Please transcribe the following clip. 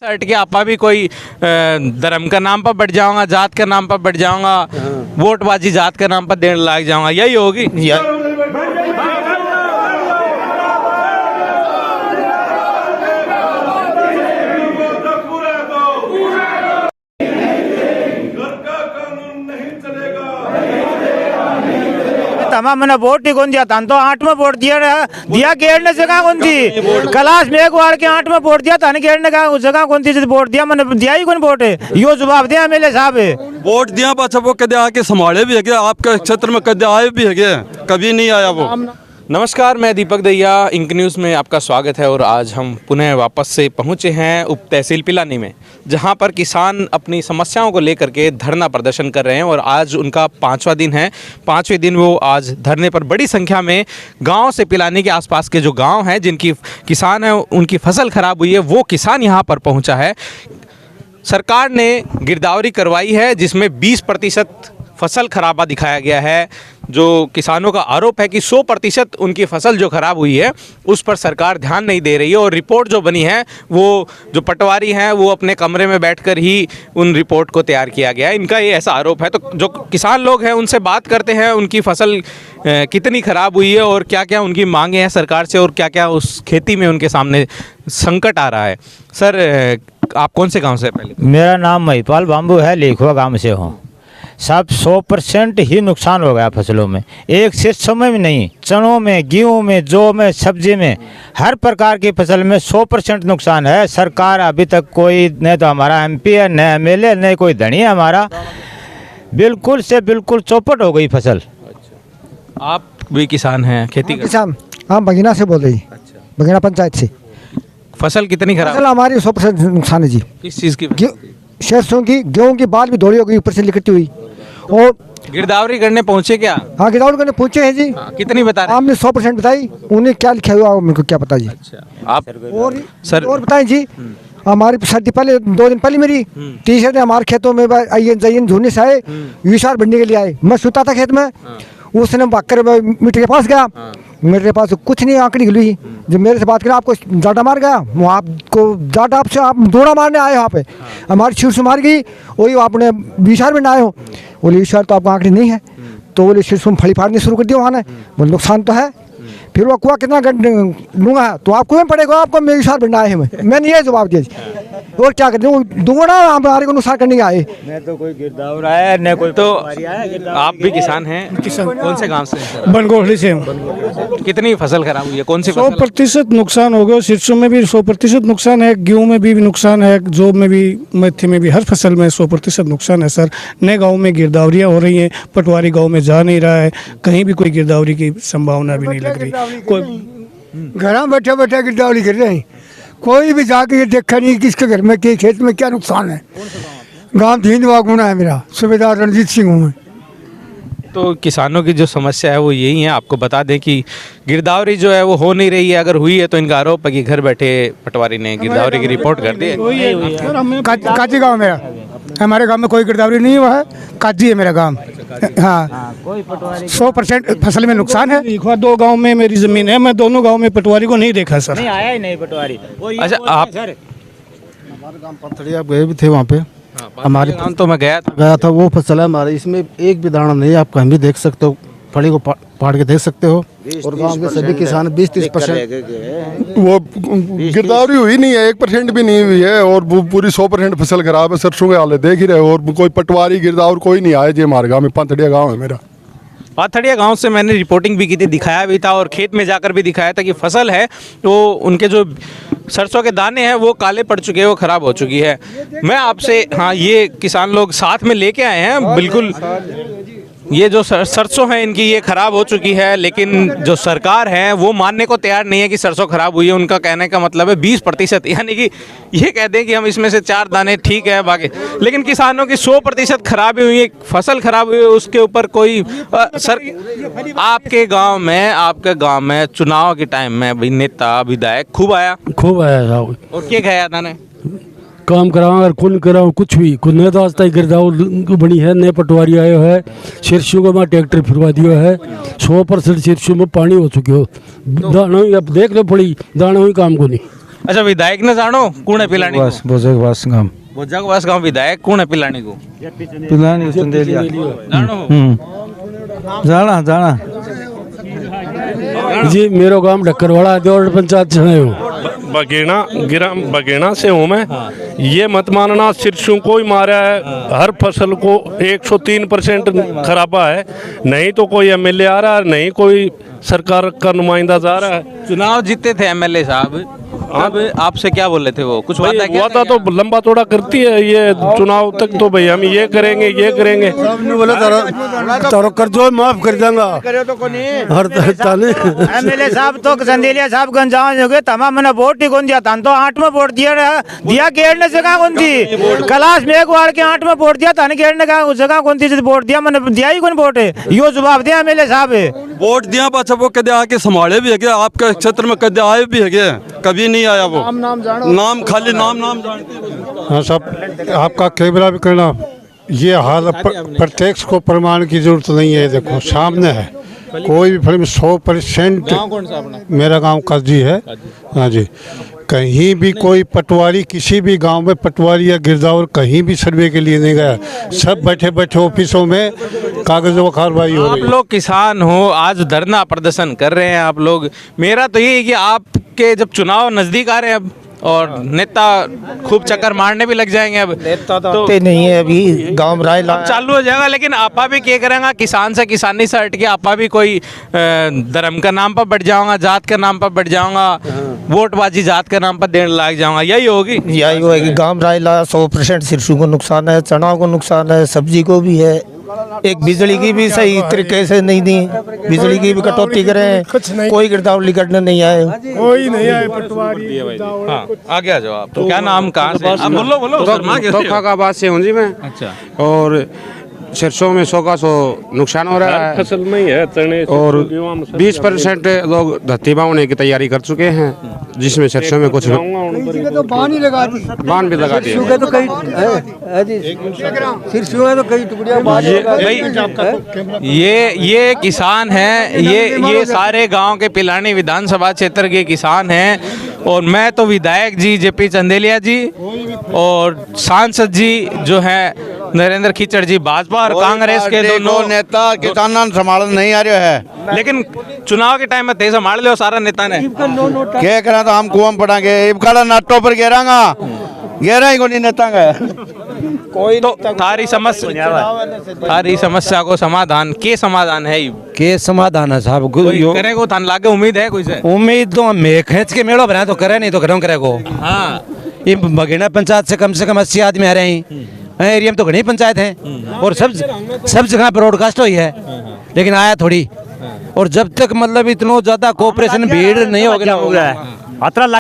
हट के आपा भी कोई धर्म का नाम पर बढ़ जाऊंगा, जात के नाम पर बढ़ जाऊंगा, वोटबाजी जात के नाम पर देने लग जाऊंगा, यही होगी। मैंने वोट ही कौन दिया था तो 8 में वोट दिया गेड़ने से कहा कौन थी क्लास में एक वार्ड के 8 में वोट दिया था गेड़ने का जगह कौन थी वोट दिया मैंने दिया ही कौन वोट है यो जवाब दिया मेरे साहब वोट दिया बच्चा वो कदे आके संभाले भी है आपके क्षेत्र में कदे आए भी है कभी नहीं आया वो। नमस्कार, मैं दीपक दहिया, इंक न्यूज़ में आपका स्वागत है। और आज हम पुनः वापस से पहुंचे हैं उप तहसील पिलानी में, जहां पर किसान अपनी समस्याओं को लेकर के धरना प्रदर्शन कर रहे हैं। और आज उनका 5वां दिन है। 5वें दिन वो आज धरने पर बड़ी संख्या में गांव से पिलानी के आसपास के जो गांव हैं जिनकी किसान हैं उनकी फसल खराब हुई है, वो किसान यहां पर पहुँचा है। सरकार ने गिरदावरी करवाई है जिसमें 20% फसल खराबा दिखाया गया है। जो किसानों का आरोप है कि 100% उनकी फसल जो ख़राब हुई है उस पर सरकार ध्यान नहीं दे रही है। और रिपोर्ट जो बनी है वो जो पटवारी हैं वो अपने कमरे में बैठकर ही उन रिपोर्ट को तैयार किया गया है, इनका ये ऐसा आरोप है। तो जो किसान लोग हैं उनसे बात करते हैं, उनकी फसल कितनी ख़राब हुई है और क्या क्या उनकी मांगे हैं सरकार से और क्या क्या उस खेती में उनके सामने संकट आ रहा है। सर, आप कौन से गाँव से? पहले मेरा नाम महिपाल बाम्बू है, लेखुआ गाँव से हूँ। सब 100% ही नुकसान हो गया फसलों में, एक सिर्फ में भी नहीं, चनों में, गेहूं में, जौ में, सब्जी में, हर प्रकार की फसल में 100% नुकसान है। सरकार अभी तक कोई न तो हमारा MP है, न MLA, न कोई धनी है हमारा, बिल्कुल से बिल्कुल चौपट हो गई फसल। आप भी किसान हैं, खेती किसान? हाँ, बगीना से बोल रही। अच्छा। बगीना पंचायत से। फसल कितनी खराब? फसल हमारी 100% नुकसान है जी। किस चीज़ की? सरसों की, गेहूं की बाल भी धोड़ी हो गई, ऊपर से लिकटी हुई। और गिरदावरी करने पहुंचे क्या? हाँ, गिरदावरी करने पहुंचे हैं जी। कितनी बता रहे? आपने 100% बताई, उन्हें क्या लिखा हुआ मेरे को क्या पता जी। अच्छा, आप और सर और बताएं जी। हमारी सर्दी पहले 2 दिन पहले मेरी टी-शर्ट हमारे खेतों में आइए झूने से आए, विशाल बनने के लिए आए। मैं सुता था खेत में, उसने भागकर मीटर के पास गया, मेरे पास कुछ नहीं, आंकड़ी खुली। जब मेरे से बात करें आपको जाटा मार गया, वो आपको जाटा आपसे आप दौड़ा मारने आए यहाँ पे, हमारी शीर्ष मार गई, वही आपने 20 में आए हो, बोले 20 तो आपको आंकड़ी नहीं है, तो बोले शीर्ष में फली फाड़नी शुरू कर दिया वहाँ ने, बोले नुकसान तो है। फिर वो कुआ कितना लूँगा तो आपको में पड़ेगा, आपको मैं 20 बनना आए हैं, मैंने ये जवाब दिया। और क्या करते दूंगा ना, हमारे को नुकसान करने आए। न तो कोई गिरदावर आया, न कोई। तो आप भी किसान हैं? कौन से गांव से? बनगोहली से। कितनी फसल खराब हुई है? कौन सी? 100% नुकसान हो गया। सिरसों में भी 100% नुकसान है, गेहूं में भी नुकसान है, जौ में भी, मेथी में भी, हर फसल में 100% नुकसान है सर। नए गाँव में गिरदावरियाँ हो रही हैं, पटवारी गाँव में जा नहीं रहा है, कहीं भी कोई गिरदावरी की संभावना भी नहीं लग रही। कोई घर में बैठे बैठे गिरदावरी कर रहे हैं, कोई भी जाके ये देखा नहीं किसके घर में के खेत में क्या नुकसान है। गांव धींदवा गुना है मेरा, सूबेदार रणजीत सिंह हूँ मैं। तो किसानों की जो समस्या है वो यही है। आपको बता दें कि गिरदावरी जो है वो हो नहीं रही है, अगर हुई है तो इनका आरोप है कि घर बैठे पटवारी ने गिरदावरी की रिपोर्ट कर दी है। काजी गाँव मेरा, हमारे गांव में कोई गिरदावरी नहीं हुआ है, काजी है मेरा गांव। हाँ, 100% फसल में नुकसान है। 2 गांव में मेरी जमीन है, मैं दोनों गांव में पटवारी को नहीं देखा सर। नहीं आया ही नहीं पटवारी। अच्छा, आप हमारे गांव पथड़ी आप गए भी थे वहाँ पे? हमारे गांव तो मैं गया था। वो फसल है हमारे, इसमें एक भी दाना नहीं है, आप कहीं भी देख सकते हो, फड़ी को पाड़ के देख सकते हो। और गांव के सभी किसान 20-30% वो गिरदावरी हुई नहीं है, 1% भी नहीं हुई है, और वो पूरी 100% फसल खराब है। सरसों के हाल देख ही रहे हो, और कोई पटवारी गिरदावर कोई नहीं आया जी हमारे गाँव में। पाथड़िया गाँव है मेरा। पाथड़िया गांव से मैंने रिपोर्टिंग भी की थी, दिखाया भी था और खेत में जाकर भी दिखाया था कि फसल है तो उनके जो सरसों के दाने हैं वो काले पड़ चुके हैं, वो ख़राब हो चुकी है। मैं आपसे, हाँ, ये किसान लोग साथ में लेके आए हैं, बिल्कुल ये जो सरसों है इनकी ये ख़राब हो चुकी है, लेकिन जो सरकार है वो मानने को तैयार नहीं है कि सरसों ख़राब हुई है। उनका कहने का मतलब है 20%, यानी कि ये कहते हैं कि हम इसमें से 4 दाने ठीक है बाकी, लेकिन किसानों की 100% खराबी हुई है, फसल खराब हुई है, उसके ऊपर कोई सर। आपके गांव में चुनाव के टाइम में नेता विधायक खूब आया साहब, और क्या कहा था ने काम कराओ अगर कुल कराओ कुछ भी कुछ नहीं, तो आज तक गिरदाव बनी है, नए पटवारी आयो है, शीर्षों को मैं ट्रैक्टर फिरवा दिया है, 100% शीर्षों में पानी हो चुके हो, दाना अब देख लो पड़ी दाना हुई काम को नहीं। अच्छा विधायक ने जानो कौन है पिलानी को बस गांव बोजागवास गांव विधायक कौन है पिलानी को पिलानी चंदेलिया जानो जाना जाना जी मेरो गांव ढक्करवाड़ा दौड़ पंचायत से हूँ बगेना ग्राम बगेना से हूँ मैं। ये मत मानना सिरसों को ही मारा है, हर फसल को 103% खराबा है। नहीं तो कोई एमएलए आ रहा है, नहीं कोई सरकार का नुमाइंदा जा रहा है। चुनाव जीते थे एमएलए साहब, अब आपसे क्या बोले थे वो? कुछ वादा किया वादा तो लंबा चौड़ा करती है ये चुनाव तक, तो भाई हम ये करेंगे ये करेंगे। बोला तारो कर्जो माफ कर देंगा हर ताने। एमएलए साहब तो चंदेलिया साहब गंजान हो गए, तमाम मैंने वोट ही कौन दिया था तो 8 में वोट दिया गेड़ने से कहाँ कौन थी क्लास में एक वार्ड के 8 में वोट दिया था गेड़ने का उस जगह कौन थी वोट दिया मैंने दिया ही कौन वोट है? यो जवाब दिया एमएलए साहब वोट दिया पाछा वो कदे आके संभाले भी है, आपके क्षेत्र में कदे आए भी है, कभी नहीं आया वो नाम खाली नाम जानते। हाँ साहब आपका कैमरा भी करना, ये हाल प्रत्यक्ष को प्रमाण की जरूरत नहीं है। देखो सामने है, कोई भी फिल्म 100% मेरा गांव काजी है। हाँ जी, कहीं भी कोई पटवारी किसी भी गांव में पटवारी या गिरदावर कहीं भी सर्वे के लिए नहीं गया, सब बैठे बैठे ऑफिसों में कागजों की कार्रवाई हो आप रही है। लोग किसान हो, आज धरना प्रदर्शन कर रहे हैं आप लोग। मेरा तो ये है कि आपके जब चुनाव नजदीक आ रहे हैं अब और नेता खूब चक्कर मारने भी लग जाएंगे, अब नेता तो आते नहीं है अभी गांव में राय चालू हो जाएगा। लेकिन आपा भी क्या करेंगे, किसान से किसानी से हट के आपा भी कोई धर्म का नाम पर बढ़ जाऊंगा, जात के नाम पर बढ़ जाऊंगा, वोटबाजी जात के नाम पर देने लग जाऊंगा, यही होगी। यही होगी गांव रायला 100% सिरसों को नुकसान है, चना को नुकसान है, सब्जी को भी है। एक बिजली की भी सही तरीके से नहीं दी, बिजली की भी कटौती करें, कोई गिरदावरी करने नहीं आए, कोई नहीं आए पटवारी। हाँ, आगे आ जाओ आप। तो क्या नाम कहाँ से? आप बोलो शर्मा कैसे हो? का बात से हूँ जी मैं। अच्छा, और सरसों में 100 का 100 नुकसान हो रहा है, फसल में ही है चने और 20% लोग धत्ती बांधने की तैयारी कर चुके हैं, जिसमें सरसों में कुछ बान ही लगा दी, बांध भी लगा दिए। तो कई सिरसों तो कई टुकड़ियां ये किसान हैं, ये सारे गांव के पिलानी विधानसभा क्षेत्र के किसान हैं। और मैं तो विधायक जी जेपी चंदेलिया जी और सांसद जी जो है नरेंद्र खीचड़ जी भाजपा और कांग्रेस के दोनों नेता किसान संभाल नहीं आ रहा है। लेकिन चुनाव के टाइम में तेज संभाल लियो सारा नेता ने। क्या करा तो हम कुआं पड़ांगे इबकाड़ा नाटो पर गेरांगा गेरा ही को नहीं नेता का कोई तो थारी समस्या को समाधान है के समाधान है साहब करेगो थान लागे उम्मीद है कोई से? उम्मीद तो मैं खींच के मेड़ो बनाए तो करे नहीं तो करो करेगो। हाँ, ये बगेना पंचायत से कम 80 आदमी आ रहे हैं, एरिया में तो घनी पंचायत है और सब जगह ब्रॉडकास्ट हुई है, लेकिन आया थोड़ी। और जब तक मतलब इतना ज्यादा कोऑपरेशन भीड़ नहीं होगा